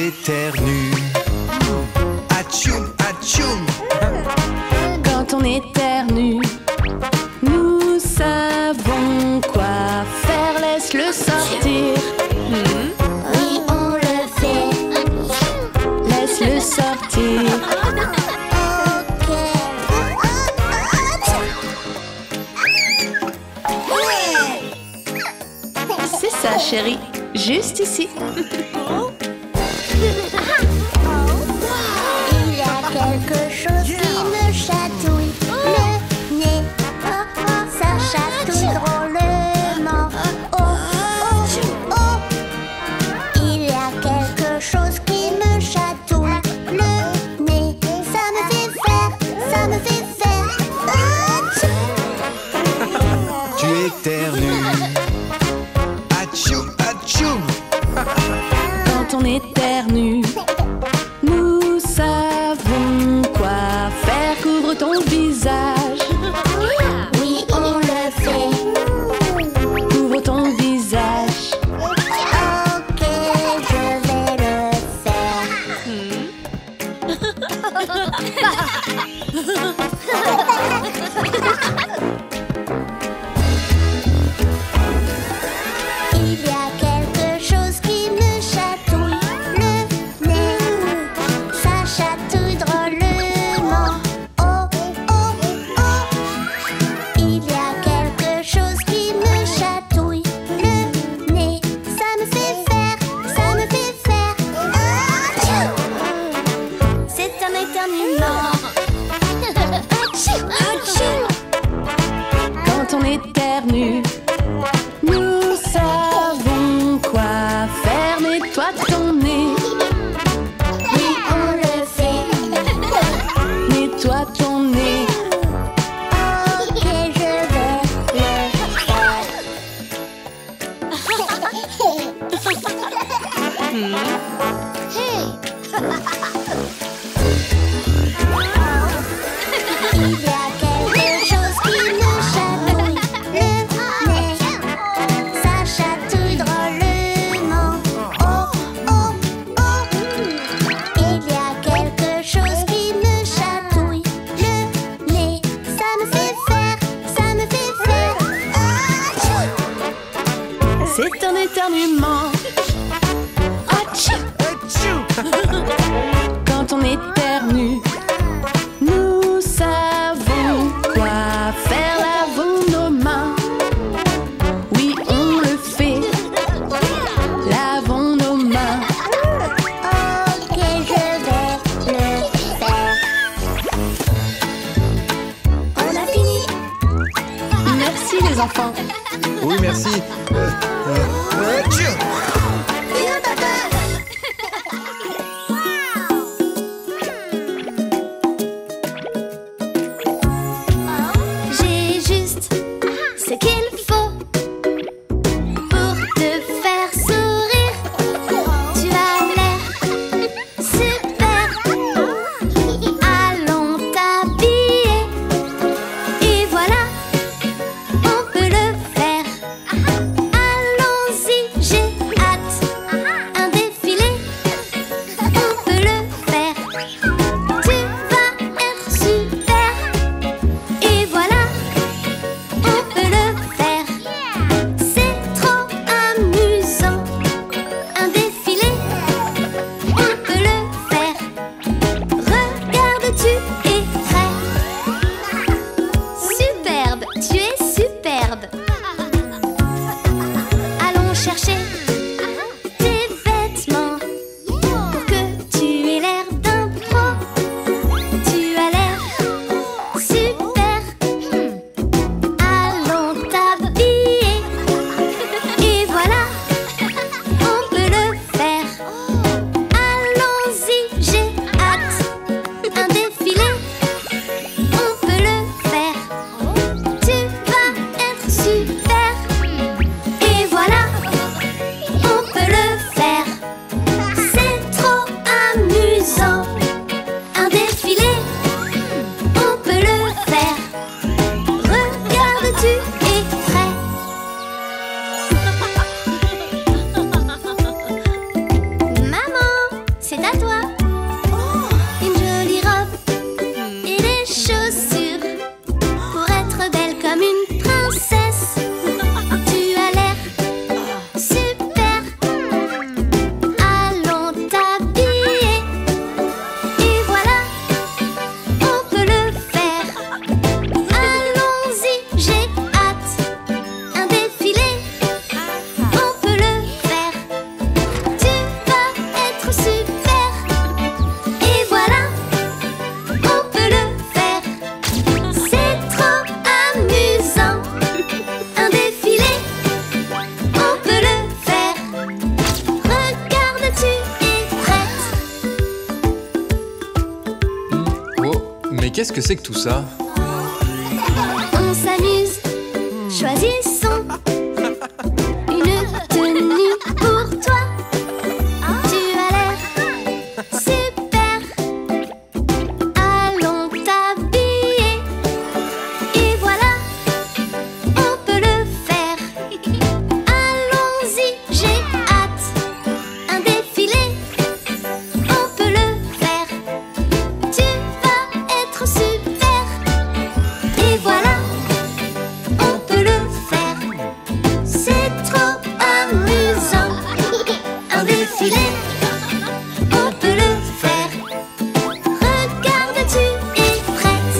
éternues. Atchoum, atchoum. Quand on éternue, nous savons quoi faire. Laisse-le sortir. Oui, on le fait. Laisse-le sortir. C'est ça, chérie. Juste ici. Il y a quelque chose qui me chatouille le nez. Ça chatouille drôlement. Oh, oh, oh. Il y a quelque chose qui me chatouille le nez. Ça me fait faire, ça me fait faire. Tu éternues. Atchoum, atchoum. Quand on éternue, nous savons quoi faire. Couvre ton visage. Oui, on le fait. Couvre ton visage. Ok, je vais le faire. Il y a quelque chose qui me chatouille le nez. Ça chatouille drôlement. Oh, oh, oh. Il y a quelque chose qui me chatouille le nez. Ça me fait faire, ça me fait faire. C'est un éternuement. Quand on éternue, nous savons quoi faire. Nettoie ton nez. Oui, on le fait. Nettoie ton nez. Ok, je vais le faire. Il y a quelque chose qui me chatouille le nez. Ça chatouille drôlement. Oh, oh, oh. Il y a quelque chose qui me chatouille le nez. Ça me fait faire, ça me fait faire. C'est un éternuement. Atchou. Quand on éternue, nous savons quoi faire. Lavons nos mains. Oui, on le fait. Lavons nos mains. Ok, je vais le faire. On a fini. Merci les enfants. Oui, merci. Atchoum. Viens, papa. J'ai juste ce qu'il faut pour te faire sourire. Tu as l'air super. Allons t'habiller. Et voilà, on peut le faire. qu'est-ce que c'est que tout ça? On s'amuse, choisissons une tenue pour toi. Tu as l'air super, allons t'habiller. Et voilà, on peut le faire. Allons-y, j'ai hâte. Un défilé, on peut le faire. Tu vas être super. Et voilà, on peut le faire. C'est trop amusant. Un défilé, on peut le faire. Regarde, tu es prête.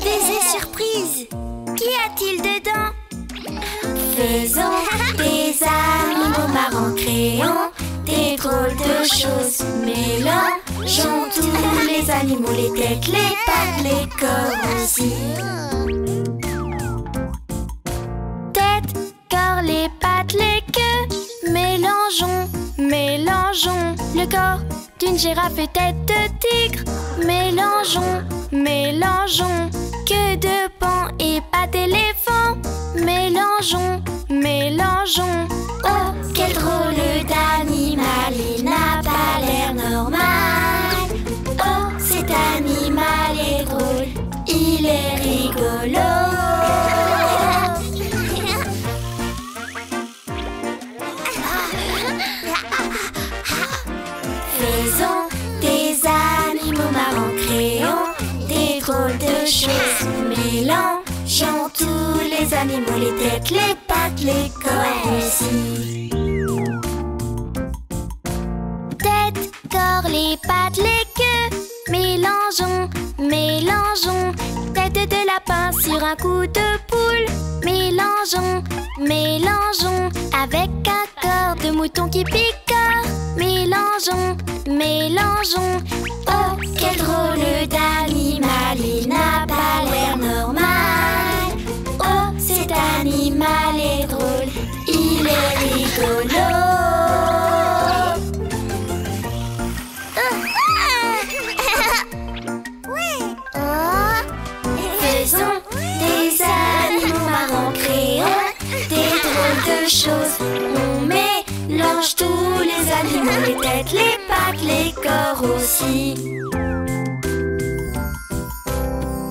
Baiser surprise. Qu'y a-t-il dedans? Faisons des animaux marrants, créons des drôles de choses. Mélangeons tous les animaux, les têtes, les pattes, les corps aussi. Tête, corps, les pattes, les queues. Mélangeons, mélangeons le corps d'une girafe et tête de tigre. Mélangeons, mélangeons queue de pan et pattes d'éléphant. Mélangeons, mélangeons. Oh, quel drôle d'animal, il n'a pas l'air normal. Oh, cet animal est drôle, il est rigolo. Faisons des animaux marrants, créons des drôles de choses. Mélangeons tous les animaux, les têtes, les pattes, les corps aussi. Tête, corps, les pattes, les queues. Mélangeons, mélangeons. Tête de lapin sur un cou de poule. Mélangeons, mélangeons. Avec un corps de mouton qui picore. Mélangeons, mélangeons. Oh, quel drôle d'animal, il n'a pas l'air normal. Oh, cet animal est drôle, il est rigolo. Faisons des animaux marrants, créons des drôles de choses. On mélange tous les animaux, les têtes, les pattes, les corps aussi.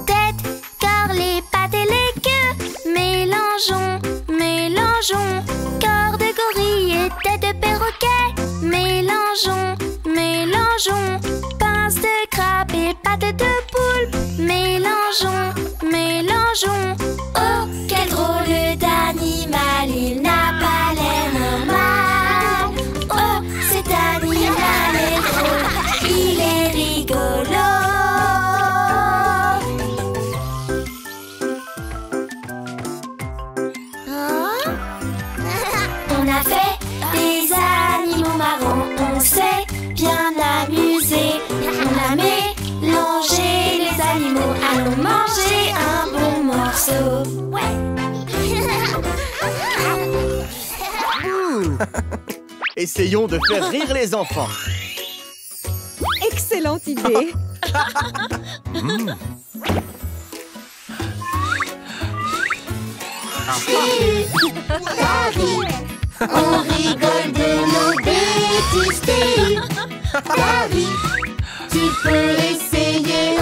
Tête, corps, les pattes et les queues. Mélangeons, mélangeons. Corps de gorille et tête de perroquet. Mélangeons, mélangeons. Pince de crabe et pattes de poule. Mélangeons, mélangeons. Oh, quel drôle d'animal, il n'a pas l'air normal. Oh, cet animal est drôle, il est rigolo. On a fait des animaux marrants, on s'est bien amusé. On a mélangé les animaux, allons manger un bon morceau. Ouais. Essayons de faire rire les enfants. Excellente idée. On rigole de nos bêtises. David, tu peux essayer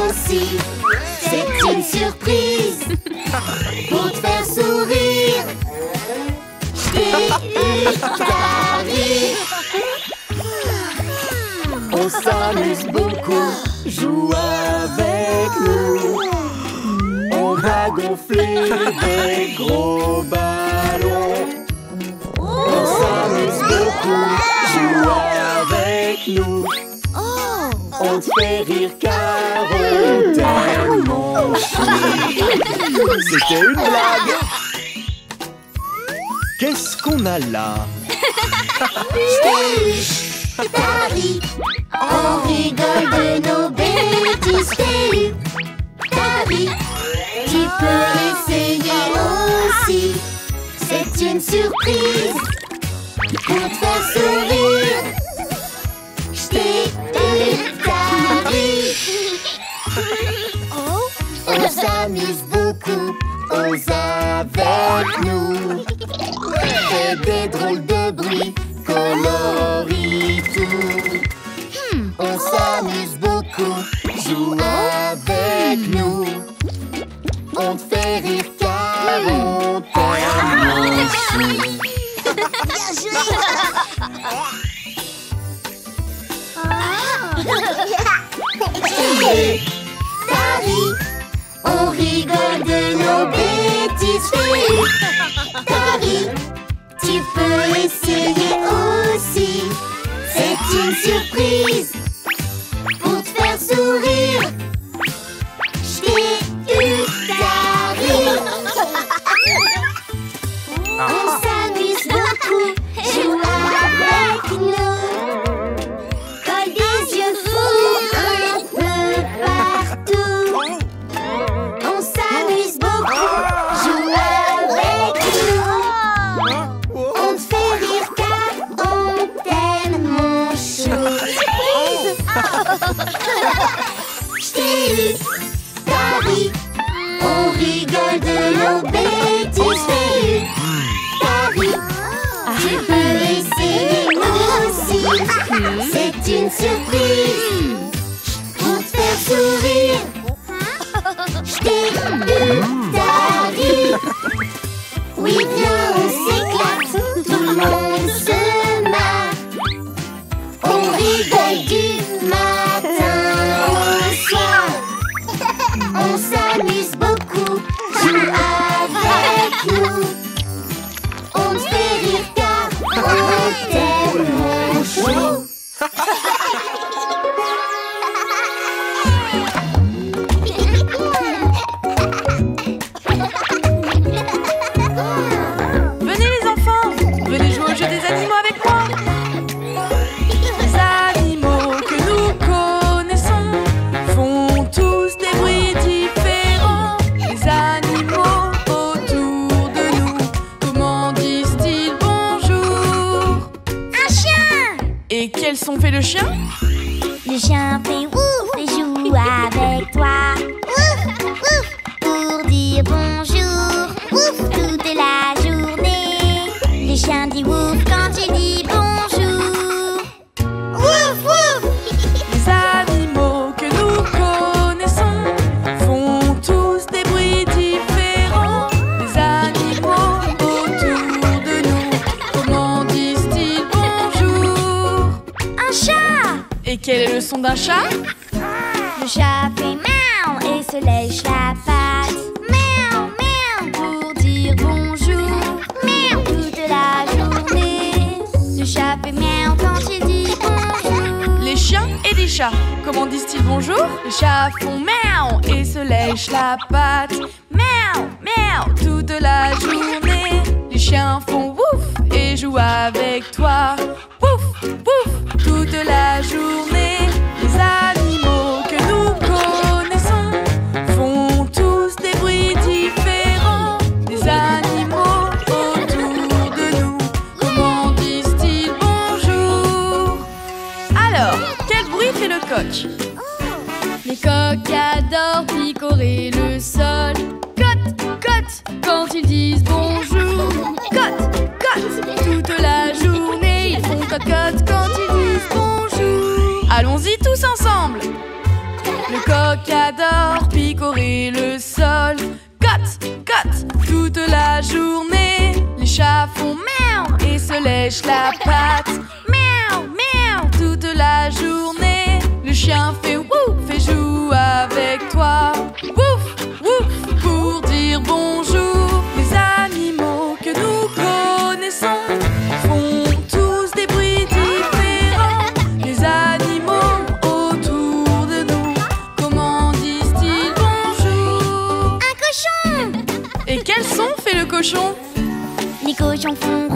aussi. C'est une surprise pour te faire sourire. David. On s'amuse beaucoup, joue avec nous. On va gonfler des gros ballons. On s'amuse beaucoup, joue avec nous. On te fait rire car on t'aime, mon chou. C'était une blague. Qu'est-ce qu'on a là? David, on rigole de nos bêtises. David, tu peux essayer aussi. C'est une une surprise pour te faire sourire. J't'ai eu ta vie. On s'amuse beaucoup, ose avec nous. Fais des drôles de bruits, colorie tout. On s'amuse beaucoup, joue avec nous. On te fait rire car on t'aime aussi. Bien joué. Ta vie, on rigole de nos bêtises filles. Ta vie, tu peux essayer aussi. C'est une surprise pour te faire sourire. J't'ai eu ta vie. On s'amuse beaucoup, joue avec nous. Colle des yeux fous un peu partout. On s'amuse beaucoup, joue avec nous. On te fait rire car on t'aime, mon chou. J't'ai eu ta vie. On rigole de nos bêtises filles. Ta vie, tu peux essayer aussi. C'est une surprise pour te faire sourire. J't'ai eu ta vie. Oui, viens, on s'éclate, tout le monde se marre. On rigole du matin au soir. On s'amuse beaucoup, joue avec nous. On te fait rire car on t'aime, mon chou. Venez les enfants, venez jouer au jeu des animaux avec moi. Les animaux que nous connaissons font tous des bruits différents. Les animaux autour de nous, comment disent-ils bonjour? Un chien! Et quel son fait le chien? Le chien fait ouf et joue avec toi. Ouf, ouf, pour dire bonjour. Ouf, toute la journée. Le chien dit ouf quand il dit bonjour. Ouf, ouf. Les animaux que nous connaissons font tous des bruits différents. Les animaux autour de nous, comment disent-ils bonjour? Un chat! Et quel est le son d'un chat? Le chat fait miaou et se lèche la patte. Miaou, miaou, pour dire bonjour. Miaou, toute la journée. Le chat fait miaou quand il dit bonjour. Les chiens et les chats, comment disent-ils bonjour? Les chats font miaou et se lèchent la patte. Miaou, miaou, toute la journée. Les chiens font wouf et jouent avec toi. Wouf, wouf, toute la journée. Les animaux que nous connaissons font tous des bruits différents. Les animaux autour de nous, comment disent-ils bonjour? Alors, quel bruit fait le coq? Les coqs adorent picorer le sol. Cote, cote, quand ils disent bonjour. Cote, cote, toute la journée. Ils font cocotte quand ils disent bonjour. Allons-y tous ensemble. Le coq adore picorer le sol. Cote, cote, toute la journée. Les chats font miaou et se lèchent la patte. Miaou, miaou, toute la journée. Le chien fait wouf et joue avec toi. Wouf, wouf, pour dire bonjour. Les animaux que nous connaissons font tous des bruits différents. Les animaux autour de nous, comment disent-ils bonjour? Un cochon! Et quel son fait le cochon? Les cochons font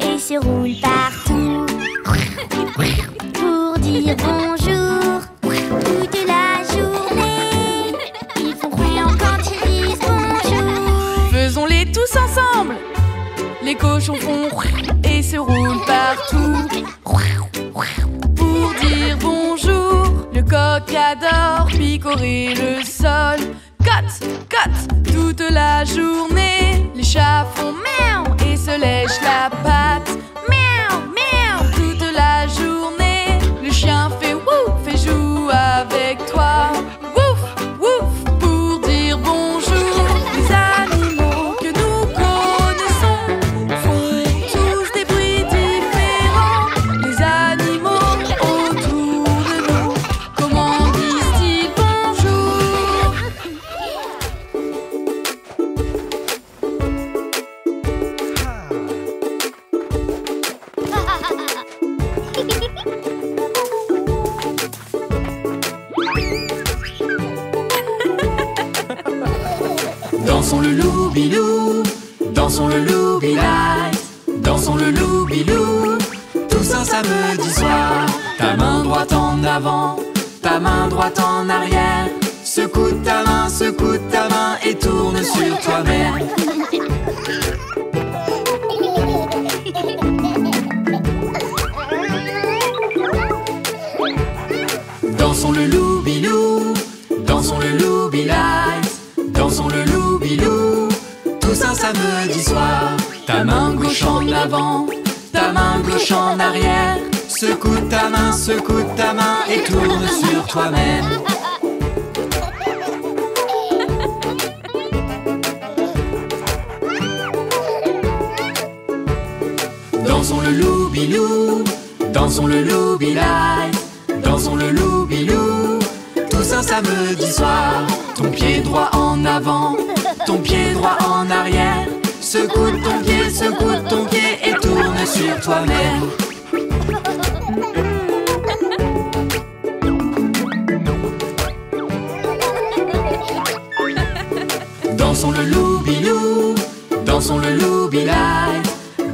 et se roulent partout pour dire bonjour toute la journée. Ils font couillant quand ils disent bonjour. Les cochons font et se roulent partout pour dire bonjour. Le coq adore picorer le sol. Cotte, cotte, toute la journée. Les chats font miaou et se lèchent la patte. Miaou, miaou, toute la journée. Le chien fait wouf et joue avec toi. Wouf, wouf, pour dire bonjour. Les animaux que nous connaissons font tous des bruits différents. Les animaux autour de nous, comment disent-ils bonjour? Dansons le loubilou, dansons le loubilite, dansons le loubilou, tous un samedi soir. Ta main droite en avant, ta main droite en arrière. Secoue ta main et tourne sur toi-même. Dansons le loubilou, dansons le loubilite, dansons le loubilou, tous un samedi soir. Ta main gauche en avant, ta main gauche en arrière. Secoue ta main et tourne sur toi-même. Dansons le loubilou, dansons le loubilite, dansons le loubilou, tous un samedi soir. Ton pied droit en avant, ton pied droit en arrière. Secoue ton pied et tourne sur toi-même. Dansons le loubilou, dansons le loubilite,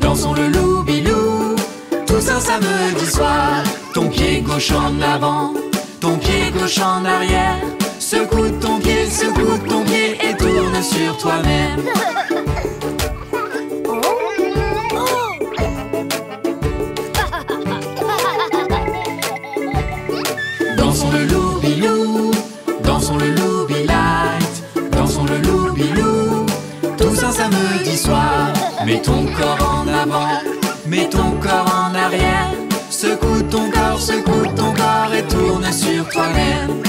dansons le loubilou, tous un samedi soir. Ton pied gauche en avant, ton pied gauche en arrière. Secoue ton pied et tourne sur toi-même. Dansons le loubilou, dansons le loubilite, dansons le loubilou, tous un samedi soir. Mets ton corps en avant, mets ton corps en arrière. Secoue ton corps et tourne sur toi-même.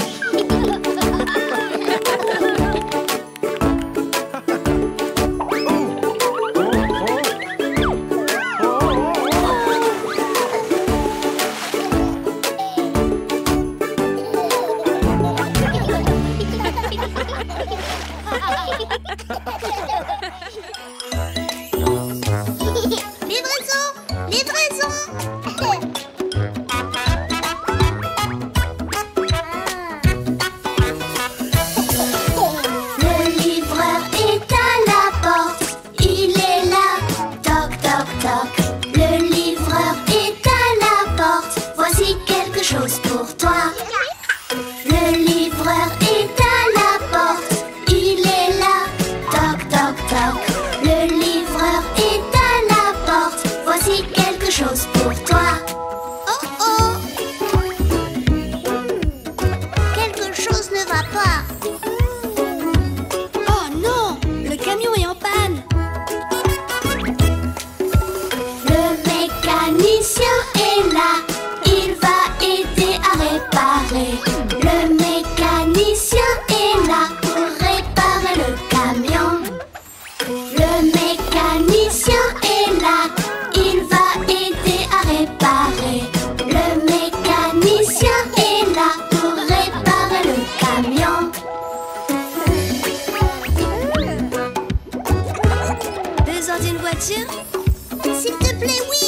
S'il te plaît, oui.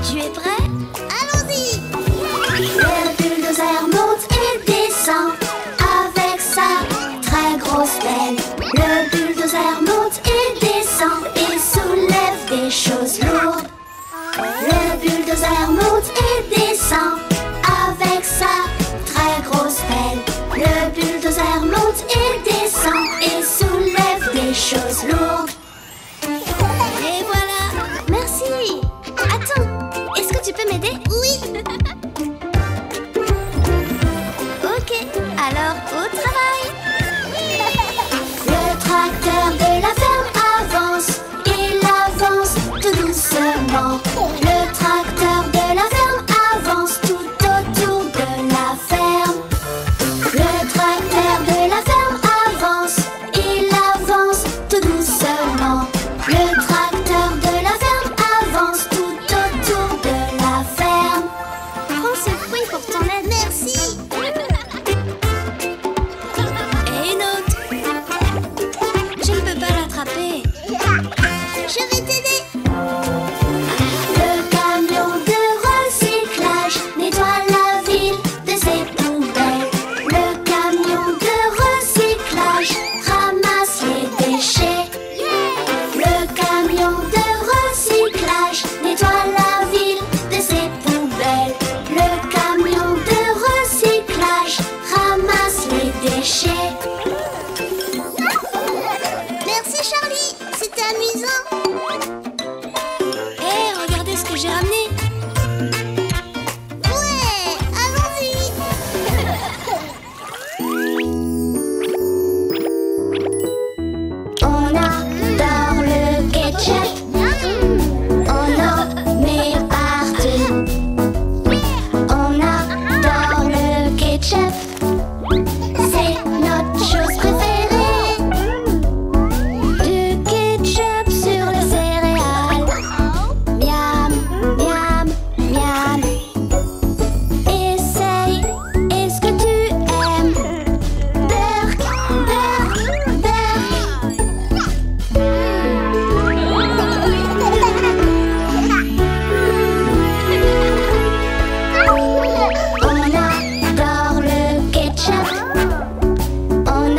Tu es prêt? Allons-y. Le bulldozer monte et descend avec sa très grosse pelle. Le bulldozer monte et descend et soulève des choses lourdes. Le bulldozer monte et descend avec sa très grosse pelle. Le bulldozer monte et descend et soulève des choses lourdes. Alors au travail. Le tracteur de la ferme avance. Il avance tout doucement. Le tracteur de la ferme avance tout autour de la ferme. Le tracteur de la ferme avance. Il avance tout doucement. Le tracteur de la ferme avance tout autour de la ferme. Prends ce fruit pour ton aide. Merci. Et une autre. Je ne peux pas l'attraper. Je vais t'aider. Le camion de recyclage nettoie la ville de ses poubelles. Le camion de recyclage ramasse les déchets. Le camion de recyclage nettoie la ville de ses poubelles. Le camion de recyclage ramasse les déchets. Merci Charlie, c'était amusant. Hé, regardez ce que j'ai ramené. Ouais, allons-y. On adore le ketchup. On en met partout. On adore le ketchup. C'est notre chose préférée. Du ketchup sur les céréales. Miam, miam, miam. Essaye, est-ce que tu aimes? Burk, burk, burk. On adore le ketchup. On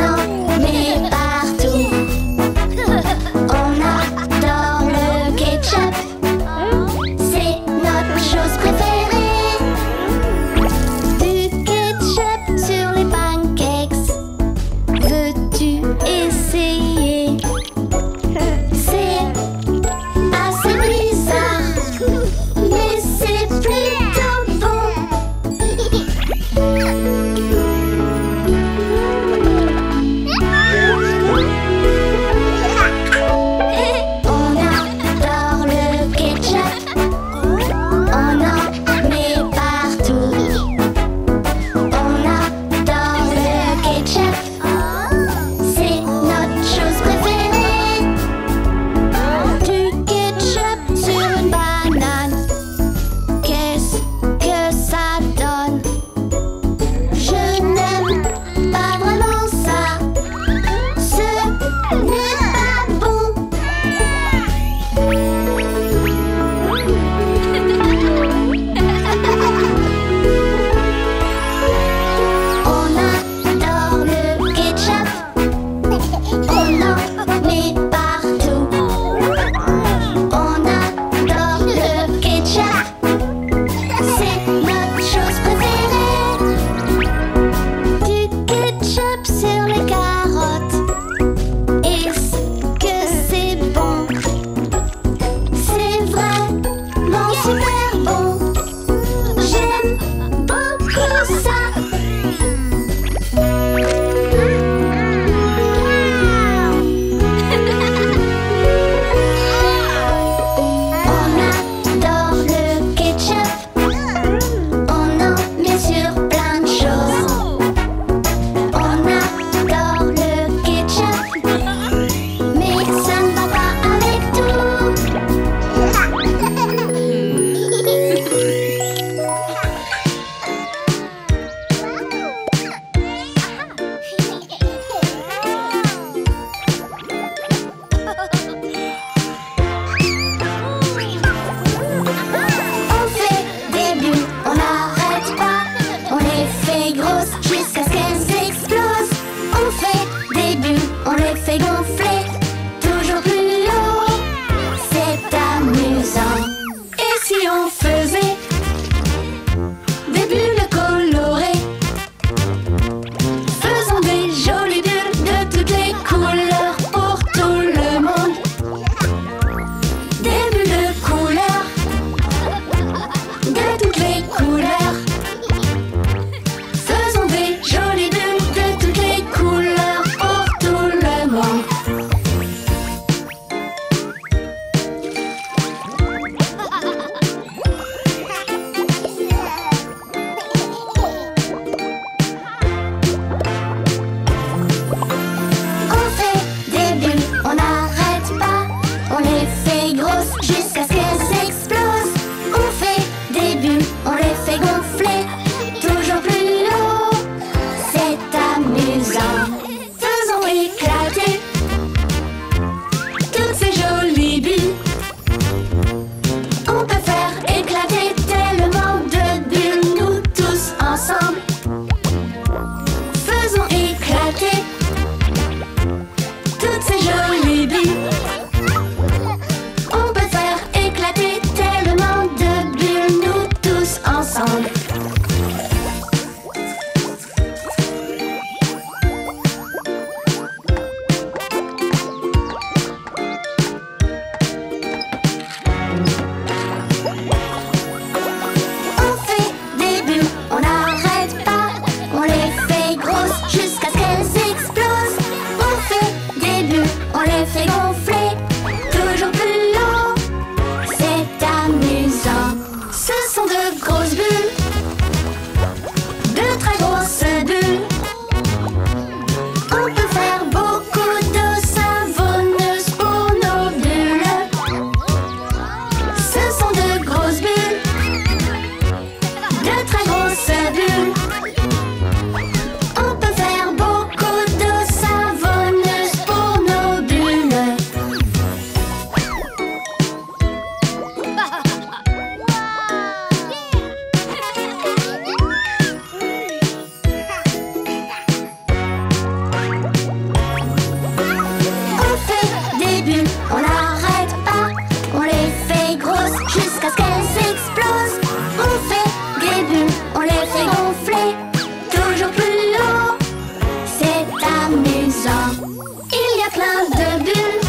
Il y a plein de bulles,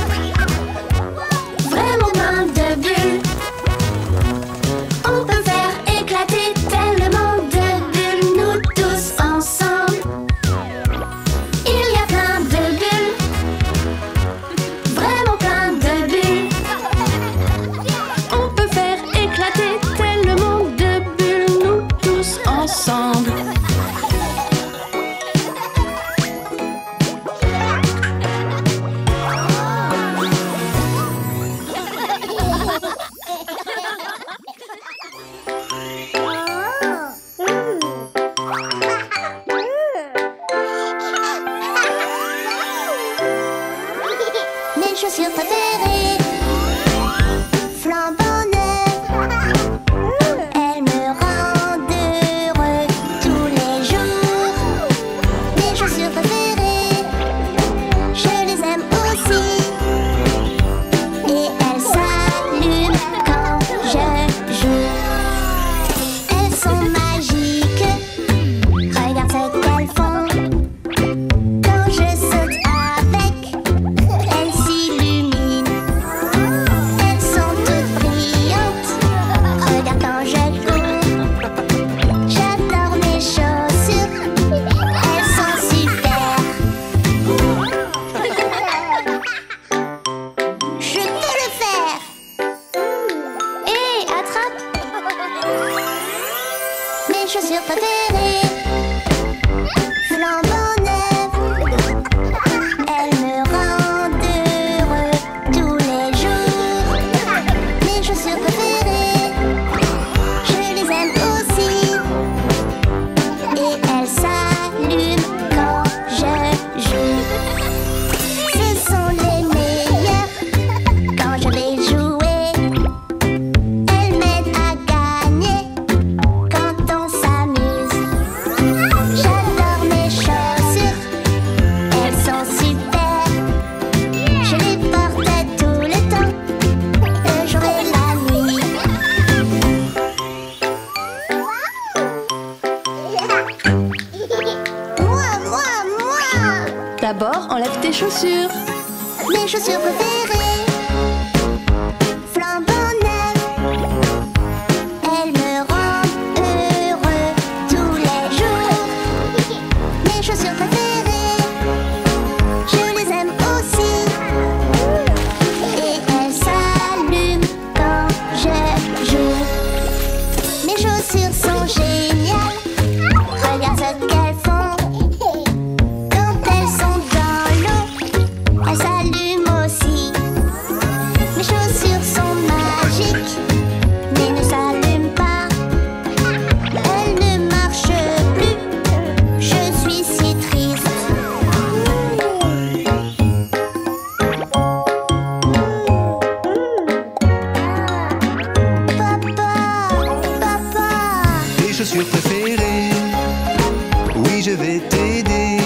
vraiment plein de bulles. On peut faire éclater tellement de bulles, nous tous ensemble. Il y a plein de bulles, vraiment plein de bulles. On peut faire éclater tellement de bulles, nous tous ensemble. Mes chaussures préférées, flambant neuves, elles me rendent heureux tous les jours. Mes chaussures préférées, je les aime aussi, et elles s'allument quand je joue. Elles sont magiques, regarde ce qu'elles font. Quand je saute avec, elles s'illuminent. Elles sont toutes brillantes, regarde quand je cours. J'adore mes chaussures, elles sont super. Je peux le faire. Hé, attrape. Mes chaussures préférées, flambant neuves, elles me rendent heureux tous les jours. Mes chaussures préférées, je les aime aussi, et elles s'allument quand je joue. Ce sont les meilleures quand je vais jouer. Elles m'aident à gagner quand on s'amuse. J'adore mes chaussures, elles sont super. Je les portais tout le temps, le jour et la nuit. Moi. D'abord, enlève tes chaussures. Mes chaussures préférées, flambant neuves, elles me rendent heureux tous les jours. Mes chaussures préférées, je les aime aussi, et elles s'allument quand je joue. Mes chaussures sont géniales, regarde ce qu'elles font. Quand elles sont dans l'eau, elles s'allument aussi. Mes chaussures sont magiques, mais ne s'allument pas. Elles ne marchent plus, je suis si triste. Papa, Tes chaussures préférées, oui je vais t'aider.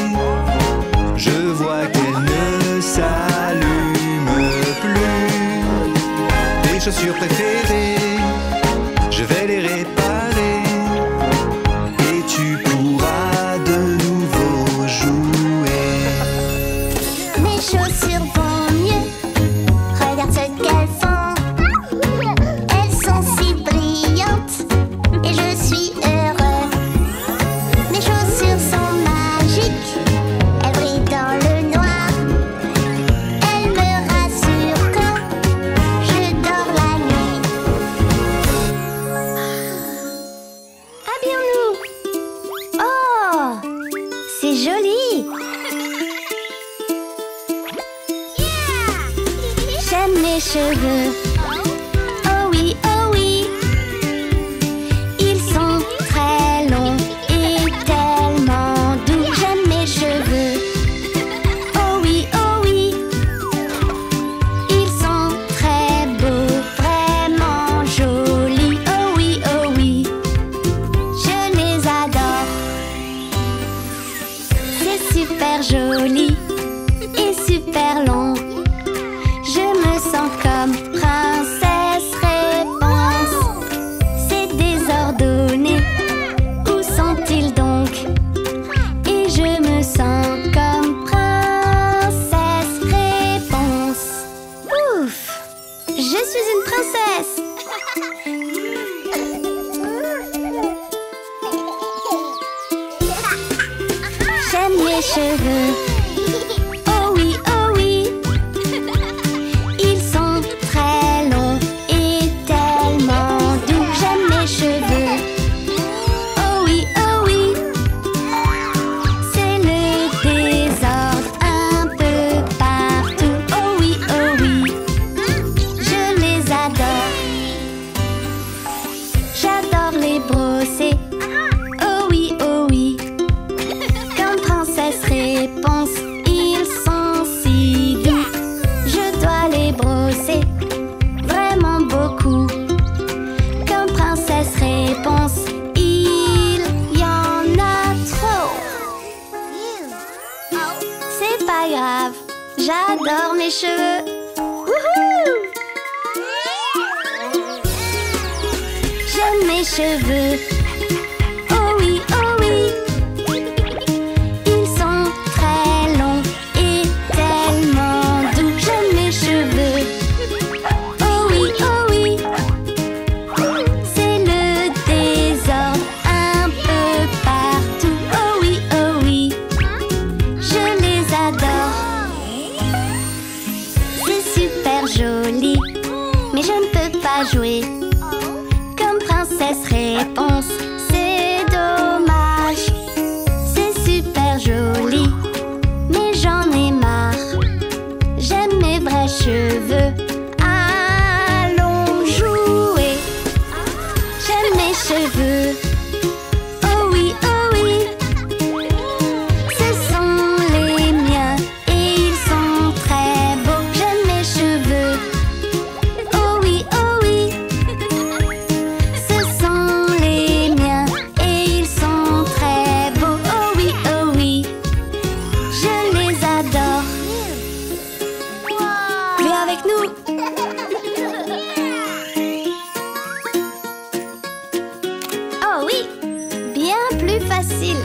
Je vois qu'elles ne s'allument plus. Tes chaussures préférées, je vais les réparer, et tu pourras de nouveau jouer. mes chaussures vont mieux, regarde ce qu'elles font. Elles sont si brillantes, et je suis heureux. Mes chaussures sont magiques, elles brillent dans le noir. Elles me rassurent quand je dors la nuit. Habillons-nous. Oh, c'est joli. J'aime mes cheveux. Oh oui, oh oui. Ils sont très longs et tellement doux. J'aime mes cheveux. Oh oui, oh oui. Ils sont très beaux, vraiment jolis. Oh oui, oh oui. Je les adore. C'est super joli et super long. Je me sens comme princesse réponse. C'est désordonné, où sont-ils donc? Et je me sens comme princesse. cheveux. Oh oui, ils sont très longs et tellement doux. J'aime mes cheveux. Oh oui, c'est le désordre un peu partout. Oh oui, je les adore. J'adore les brosser. Oh oui, comme princesse réponse, ils sont si doux. Je dois les brosser vraiment beaucoup. Comme princesse réponse, il y en a trop. C'est pas grave, j'adore mes cheveux. Wouhou! J'aime mes cheveux. Oh oui, ils sont très longs et tellement doux. J'aime mes cheveux. Oh oui, c'est le désordre un peu partout. Oh oui, je les adore. C'est super joli, mais je ne peux pas jouer comme princesse réponse. C'est dommage. C'est super joli, mais j'en ai marre. J'aime mes vrais cheveux. Allons jouer. J'aime mes cheveux. Oh oui, ce sont les miens et ils sont très beaux. J'aime mes cheveux. Oh oui, ce sont les miens et ils sont très beaux. Oh oui, je les adore. Viens avec nous. Oh oui, bien plus facile.